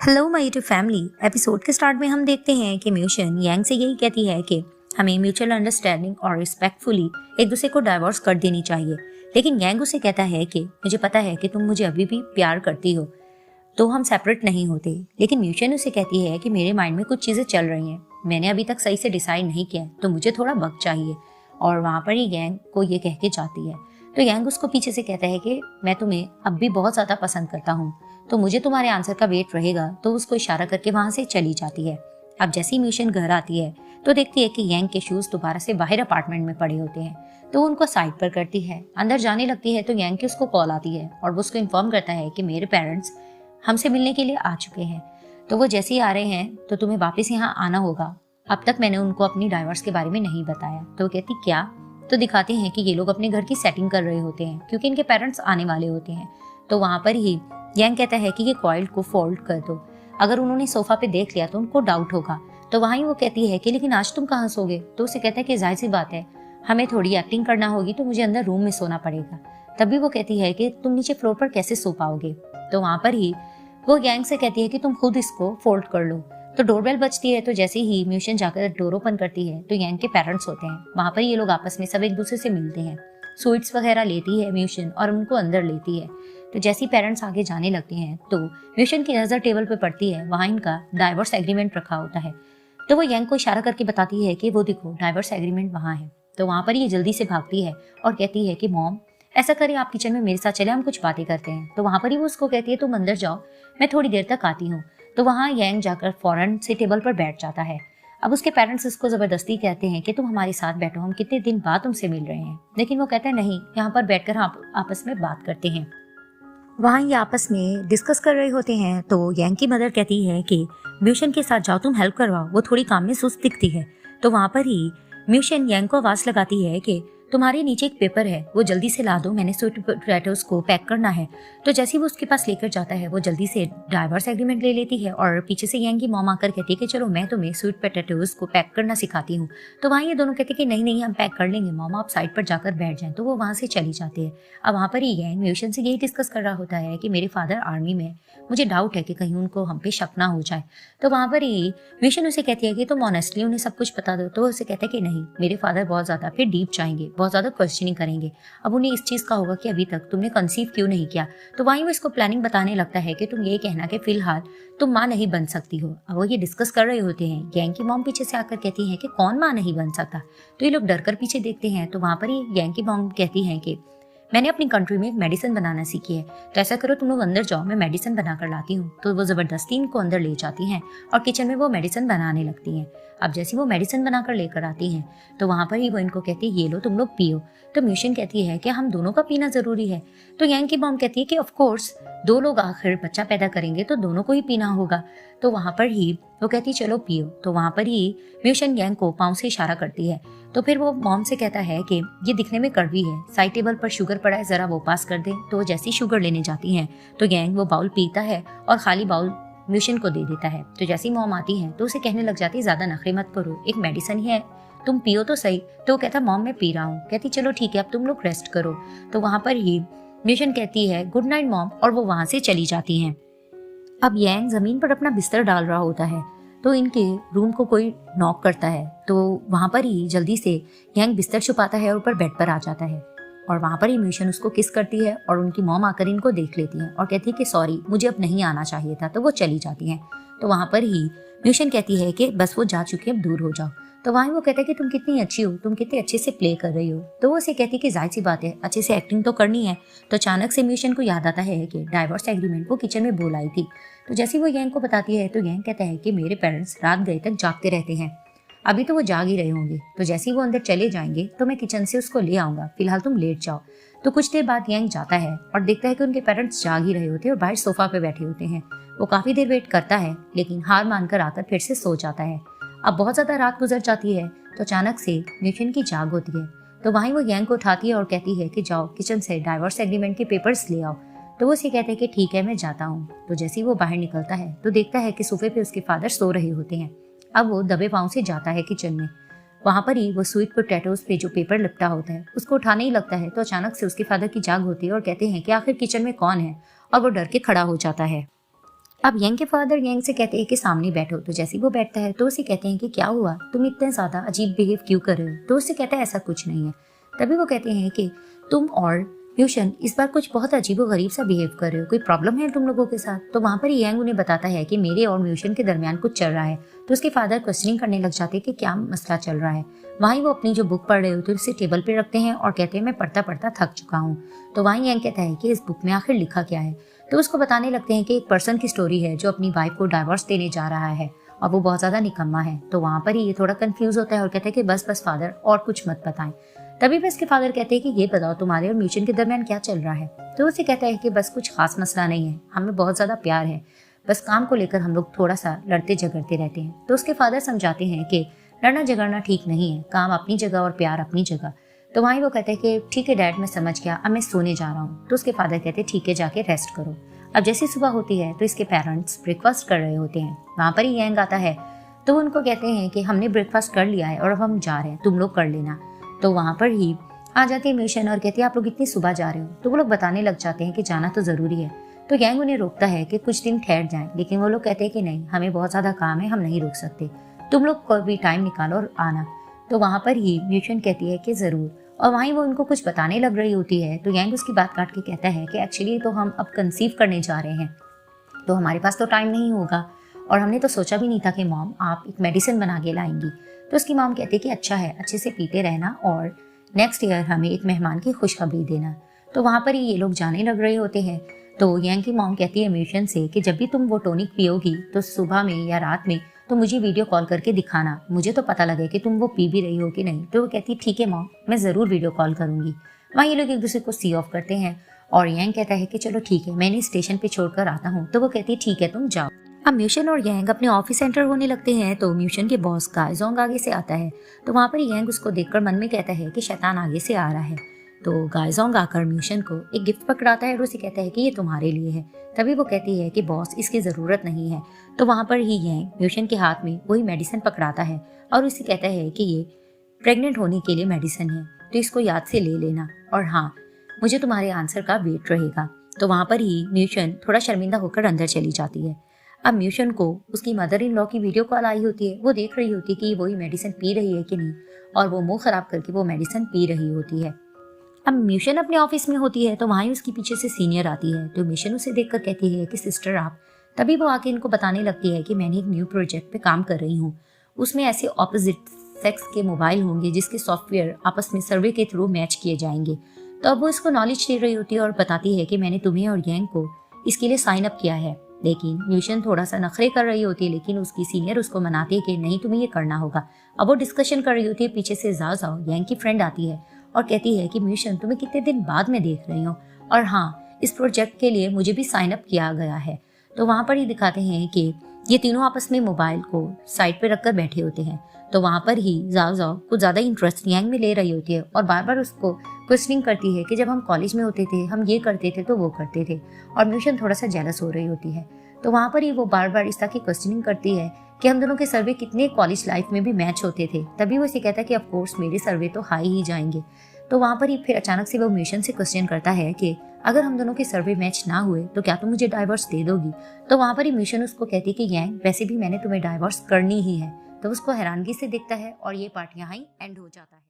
Hello my YouTube family. Episode के start में हम देखते हैं कि म्यूशन यांग से यही कहती है कि हमें म्यूचुअल अंडरस्टैंडिंग और रिस्पेक्टफुली एक दूसरे को डाइवोर्स कर देनी चाहिए। लेकिन यांग उसे कहता है कि मुझे पता है कि तुम मुझे अभी भी प्यार करती हो, तो हम सेपरेट नहीं होते। लेकिन म्यूशन उसे कहती है कि मेरे माइंड में कुछ चीज़ें चल रही हैं, मैंने अभी तक सही से डिसाइड नहीं किया, तो मुझे थोड़ा वक्त चाहिए। और वहाँ पर ही यांग को ये कह के जाती है। तो यांग उसको पीछे से कहता है कि मैं तुम्हें अब भी बहुत ज़्यादा पसंद करता हूँ, तो मुझे तुम्हारे आंसर का वेट रहेगा। तो उसको इशारा करके वहाँ से चली जाती है। अब जैसे ही म्यूशन घर आती है तो देखती है कि यांग के शूज़ दोबारा से बाहर अपार्टमेंट में पड़े होते हैं, तो वो उनको साइड पर करती है। अंदर जाने लगती है तो यांग की उसको कॉल आती है और वो उसको इन्फॉर्म करता है कि मेरे पेरेंट्स हमसे मिलने के लिए आ चुके हैं, तो वो जैसे ही आ रहे हैं तो तुम्हें वापस यहाँ आना होगा। अब तक मैंने उनको अपनी डाइवोर्स के बारे में नहीं बताया। तो वो कहती क्या? तो दिखाते हैं कि ये लोग अपने घर की सेटिंग कर रहे होते हैं क्योंकि इनके पेरेंट्स आने वाले होते हैं। तो वहाँ पर ही यांग कहता है कि ये कॉइल को फोल्ड कर दो, अगर उन्होंने सोफा पे देख लिया तो उनको डाउट होगा। तो वहीं वो कहती है कि लेकिन आज तुम कहाँ सोगे? तो उसे कहता है कि जाहिर सी बात है, हमें थोड़ी एक्टिंग करना होगी, तो मुझे अंदर रूम में सोना पड़ेगा। तभी वो कहती है कि तुम नीचे फ्लोर पर कैसे सो पाओगे? तो वहाँ पर ही वो यांग से कहती है कि तुम खुद इसको फोल्ड कर लो। तो डोरबेल बजती है, तो जैसे ही म्यूशन जाकर डोर ओपन करती है तो यांग के पेरेंट्स होते हैं। वहाँ पर ये लोग आपस में सब एक दूसरे से मिलते हैं। स्वीट्स वगैरह लेती है म्यूशन और उनको अंदर लेती है। तो जैसे ही पेरेंट्स आगे जाने लगते हैं तो म्यूशन की नज़र टेबल पर पड़ती है, वहाँ इनका डाइवोर्स एग्रीमेंट रखा होता है। तो वो यांग को इशारा करके बताती है कि वो देखो डाइवोर्स एग्रीमेंट वहाँ है। तो वहाँ पर ये जल्दी से भागती है और कहती है कि मॉम ऐसा करें आप किचन में मेरे साथ चले, हम कुछ बातें करते हैं। तो वहाँ पर ही वो उसको कहती है तुम अंदर जाओ, मैं थोड़ी देर तक आती हूँ। तो वहाँ यांग जाकर फौरन से टेबल पर बैठ जाता है। अब उसके पेरेंट्स उसको जबरदस्ती कहते हैं कि तुम हमारे साथ बैठो, हम कितने दिन बाद तुमसे मिल रहे हैं। लेकिन वो कहता है नहीं, यहाँ पर बैठकर आप आपस में बात करते हैं। वहाँ ये आपस में डिस्कस कर रहे होते हैं। तो यांग की मदर कहती है कि म्यूशन के साथ जाओ, तुम हेल्प करवाओ, वो थोड़ी काम में सुस्त दिखती है। तो वहाँ पर ही म्यूशन यांग को आवाज़ लगाती है कि तुम्हारे नीचे एक पेपर है, वो जल्दी से ला दो, मैंने स्वीट पोटैटोज को पैक करना है। तो जैसे ही वो उसके पास लेकर जाता है वो जल्दी से डाइवोर्स एग्रीमेंट ले लेती है और पीछे से यांग की मॉम आकर कहती है कि चलो मैं तुम्हें स्वीट पोटैटोज को पैक करना सिखाती हूँ। तो वहाँ ये दोनों कहते हैं कि नहीं नहीं, हम पैक कर लेंगे मॉम, आप साइड पर जाकर बैठ जाएं। तो वो वहाँ से चली जाती है। अब वहाँ पर ही यांग म्यूशन से यही डिस्कस कर रहा होता है कि मेरे फादर आर्मी में, मुझे डाउट है कि कहीं उनको हम पे शक ना हो जाए। तो वहाँ पर ही म्यूशन उसे कहती है कि तुम ऑनेस्टली उन्हें सब कुछ बता दो। तो उसे कहता है कि नहीं, मेरे फादर बहुत ज़्यादा फिर डीप जाएंगे, बहुत ज़्यादा क्वेश्चनिंग करेंगे। अब उन्हें इस चीज़ का होगा कि अभी तक तुमने कंसीव क्यों नहीं किया। तो वहीं वो इसको प्लानिंग बताने लगता है कि तुम ये कहना कि फिलहाल तुम माँ नहीं बन सकती हो। अब वो ये डिस्कस कर रहे होते हैं। यांग की मॉम पीछे से आकर कहती है कि कौन माँ नहीं बन सकता। तो ये लोग डर कर पीछे देखते हैं। तो वहाँ पर ही यांग की मॉम कहती है कि मैंने अपनी कंट्री में एक मेडिसिन बनाना सीखी है, तो ऐसा करो तुम लोग अंदर जाओ, मैं मेडिसिन बना कर लाती हूँ। तो वो ज़बरदस्ती इनको अंदर ले जाती हैं और किचन में वो मेडिसिन बनाने लगती हैं। अब जैसे वो मेडिसिन बनाकर लेकर आती हैं तो वहाँ पर ही वो इनको कहती है ये लो तुम लोग पियो। तो म्यूशन कहती है कि हम दोनों का पीना ज़रूरी है। तो यांग की मॉम कहती है कि ऑफकोर्स दो लोग आखिर बच्चा पैदा करेंगे तो दोनों को ही पीना होगा। तो वहाँ पर ही वो कहती है चलो पियो। तो वहाँ पर ही म्यूशन यांग को पाँव से इशारा करती है। तो फिर वो मॉम से कहता है कि ये दिखने में कड़वी है, साइड टेबल पर शुगर पड़ा है, ज़रा वो पास कर दे। तो वो जैसी शुगर लेने जाती हैं तो यांग वो बाउल पीता है और खाली बाउल म्यूशन को दे देता है। तो जैसी मॉम आती है तो उसे कहने लग जाती है ज़्यादा नखरे मत करो, एक मेडिसिन ही है, तुम पियो तो सही। तो वो कहता मॉम मैं पी रहा हूँ। कहती चलो ठीक है, अब तुम लोग रेस्ट करो। तो वहाँ पर ही म्यूशन कहती है गुड नाइट मॉम और वो वहाँ से चली जाती हैं। अब यांग ज़मीन पर अपना बिस्तर डाल रहा होता है तो इनके रूम को कोई नॉक करता है। तो वहाँ पर ही जल्दी से यांग बिस्तर छुपाता है और ऊपर बेड पर आ जाता है। और वहाँ पर ही म्यूशन उसको किस करती है और उनकी मॉम आकर इनको देख लेती है और कहती है कि सॉरी, मुझे अब नहीं आना चाहिए था। तो वो चली जाती हैं। तो वहाँ पर ही म्यूशन कहती है कि बस वो जा चुकी है, अब दूर हो जाओ। तो वहीं वो कहता है कि तुम कितनी अच्छी हो, तुम कितने अच्छे से प्ले कर रही हो। तो वो उसे कहती है कि जाहिर सी बात है, अच्छे से एक्टिंग तो करनी है। तो अचानक से म्यूशन को याद आता है कि डाइवोर्स एग्रीमेंट वो किचन में बोल आई थी। तो जैसे वो यांग को बताती है तो यांग कहता है कि मेरे पेरेंट्स रात गए तक जागते रहते हैं, अभी तो वो जाग ही रहे होंगे। तो जैसे ही वो अंदर चले जाएंगे तो मैं किचन से उसको ले आऊंगा, फिलहाल तुम लेट जाओ। तो कुछ देर बाद यांग जाता है और देखता है कि उनके पेरेंट्स जाग ही रहे होते हैं और बाहर सोफा पे बैठे होते हैं। वो काफी देर वेट करता है लेकिन हार मानकर आकर फिर से सो जाता है। अब बहुत ज्यादा रात गुजर जाती है तो अचानक से म्यूशन की जाग होती है। तो वहीं वो यांग को उठाती है और कहती है कि जाओ किचन से डाइवोर्स एग्रीमेंट के पेपर्स ले आओ। तो वो उसे कहते हैं कि ठीक है मैं जाता हूँ। तो जैसे ही वो बाहर निकलता है तो देखता है कि सोफे पे उसके फादर सो रहे होते हैं। अब वो दबे पाँव से जाता है किचन में। वहाँ पर ही वो स्वीट पोटैटोज पे जो पेपर लिपटा होता है उसको उठाने ही लगता है तो अचानक से उसके फादर की जाग होती है और कहते हैं कि आखिर किचन में कौन है, और वो डर के खड़ा हो जाता है। अब यंग के फादर यंग से कहते हैं कि सामने बैठो। तो जैसे ही वो बैठता है तो उसे कहते हैं कि क्या हुआ, तुम इतने ज्यादा अजीब बिहेव क्यों कर रहे हो। तो उससे कहता है ऐसा कुछ नहीं है। तभी वो कहते हैं कि तुम और म्यूशन इस बार कुछ बहुत अजीबो गरीब सा बिहेव कर रहे हो, कोई प्रॉब्लम है तुम लोगों के साथ। तो वहाँ पर यंग उन्हें बताता है कि मेरे और म्यूशन के दरमियान कुछ चल रहा है। तो उसके फादर क्वेश्चनिंग करने लग जाते हैं कि क्या मसला चल रहा है। वहीं वो अपनी जो बुक पढ़ रहे होते हैं उसे टेबल पे रखते हैं और कहते हैं मैं पढ़ता पढ़ता थक चुका हूँ। तो वहीं यंग कहता है कि इस बुक में आखिर लिखा क्या है। तो उसको बताने लगते हैं कि एक पर्सन की स्टोरी है जो अपनी वाइफ को डाइवोर्स देने जा रहा है और वो बहुत ज्यादा निकम्मा है। तो वहाँ पर ही ये थोड़ा कंफ्यूज होता है और कहता है कि बस फादर और कुछ मत बताएं। तभी बस के फादर कहते हैं कि ये बताओ तुम्हारे और म्यूचन के दरमियान क्या चल रहा है। तो उसे कहता है कि बस कुछ खास मसला नहीं है, हमें बहुत ज्यादा प्यार है, बस काम को लेकर हम लोग थोड़ा सा लड़ते झगड़ते रहते हैं। तो उसके फादर समझाते हैं कि लड़ना झगड़ना ठीक नहीं है, काम अपनी जगह और प्यार अपनी जगह। तो वहीं वो कहते हैं कि ठीक है डैड, मैं समझ गया, अब मैं सोने जा रहा हूँ। तो उसके फादर कहते हैं ठीक है, जाके रेस्ट करो। अब जैसी सुबह होती है तो इसके पेरेंट्स ब्रेकफास्ट कर रहे होते हैं। वहां पर ही यंग आता है तो उनको कहते हैं कि हमने ब्रेकफास्ट कर लिया है और अब हम जा रहे हैं, तुम लोग कर लेना। तो वहां पर ही आ जाती है म्यूशन और कहती है आप लोग इतनी सुबह जा रहे हो। तो वो लोग बताने लग जाते हैं कि जाना तो जरूरी है। तो यंग उन्हें रोकता है कि कुछ दिन ठहर जाएं, लेकिन वो लोग कहते हैं कि नहीं, हमें बहुत ज्यादा काम है, हम नहीं रुक सकते, तुम लोग कोई भी टाइम निकालो और आना। तो वहां पर ही म्यूशन कहती है कि जरूर। और वहीं वो उनको कुछ बताने लग रही होती है तो यंग उसकी बात काट के कहता है कि एक्चुअली तो हम अब कंसीव करने जा रहे हैं, तो हमारे पास तो टाइम नहीं होगा और हमने तो सोचा भी नहीं था कि मॉम आप एक मेडिसिन बना के लाएंगी। तो उसकी मॉम कहती है कि अच्छा है, अच्छे से पीते रहना और नेक्स्ट ईयर हमें एक मेहमान की खुशखबरी देना। तो वहाँ पर ही ये लोग जाने लग रहे होते हैं। तो यंग की मॉम कहती है म्यूशन से कि जब भी तुम वो टॉनिक पियोगी तो सुबह में या रात में तो मुझे वीडियो कॉल करके दिखाना, मुझे तो पता लगे कि तुम वो पी भी रही हो कि नहीं। तो वो कहती है ठीक है मॉम, मैं ज़रूर वीडियो कॉल करूंगी। वहाँ ये लोग एक दूसरे को सी ऑफ करते हैं और यंग कहता है कि चलो ठीक है, मैं इन्हें स्टेशन पे छोड़कर आता हूँ। तो वो कहती है ठीक है, तुम जाओ। अब म्यूशन और यंग अपने ऑफिस एंटर होने लगते हैं तो म्यूशन के बॉस गायजोंग आगे से आता है। तो वहाँ पर यंग उसको देखकर मन में कहता है कि शैतान आगे से आ रहा है। तो गायजोंग आकर म्यूशन को एक गिफ्ट पकड़ाता है और उसे कहता है कि ये तुम्हारे लिए है। तभी वो कहती है कि बॉस इसकी ज़रूरत नहीं है। तो वहाँ पर ही यंग म्यूशन के हाथ में वही मेडिसिन पकड़ाता है और उसे कहता है कि ये प्रेग्नेंट होने के लिए मेडिसिन है, तो इसको याद से ले लेना और हाँ, मुझे तुम्हारे आंसर का वेट रहेगा। तो वहाँ पर ही म्यूशन थोड़ा शर्मिंदा होकर अंदर चली जाती है। अब म्यूशन को उसकी मदर इन लॉ की वीडियो कॉल आई होती है। वो देख रही होती है कि वही मेडिसिन पी रही है कि नहीं और वो मुंह खराब करके वो मेडिसिन पी रही होती है। अब म्यूशन अपने ऑफिस में होती है तो वहीं उसके पीछे से सीनियर आती है। तो म्यूशन उसे देखकर कहती है कि सिस्टर आप। तभी वो आके इनको बताने लगती है कि मैंने एक न्यू प्रोजेक्ट पे काम कर रही हूँ, उसमें ऐसे ऑपोजिट सेक्स के मोबाइल होंगे जिसके सॉफ्टवेयर आपस में सर्वे के थ्रू मैच किए जाएंगे। तो अब वो इसको नॉलेज दे रही होती है और बताती है कि मैंने तुम्हें और यंग को इसके लिए साइन अप किया है। लेकिन म्यूशन थोड़ा सा नखरे कर रही होती है, लेकिन उसकी सीनियर उसको मनाती है कि नहीं, तुम्हें ये करना होगा। अब वो डिस्कशन कर रही होती है, पीछे से जाओ जाओ यंग की फ्रेंड आती है और कहती है कि म्यूशन तुम्हें कितने दिन बाद में देख रही हूँ और हाँ, इस प्रोजेक्ट के लिए मुझे भी साइन अप किया गया है। तो वहाँ पर ही दिखाते हैं कि ये तीनों आपस में मोबाइल को साइड पे रखकर बैठे होते हैं। तो वहाँ पर ही जाओ जाओ कुछ ज़्यादा इंटरेस्ट यंग में ले रही होती है और बार बार उसको क्वेश्चनिंग करती है कि जब हम कॉलेज में होते थे हम ये करते थे तो वो करते थे। और म्यूशन थोड़ा सा जेलस हो रही होती है। तो वहाँ पर ही वो बार बार इस तरह की क्वेश्चनिंग करती है कि हम दोनों के सर्वे कितने कॉलेज लाइफ में भी मैच होते थे। तभी वो इसे कहता है कि ऑफ कोर्स मेरे सर्वे तो हाई ही जाएंगे। तो वहाँ पर ही फिर अचानक से वो म्यूशन से क्वेश्चन करता है कि अगर हम दोनों के सर्वे मैच ना हुए तो क्या तुम मुझे डाइवोर्स दे दोगी। तो वहाँ पर ही म्यूशन उसको कहती है कि यंग वैसे भी मैंने तुम्हें डाइवोर्स करनी ही है। तो उसको हैरानगी से देखता है और ये पार्ट यहाँ ही एंड हो जाता है।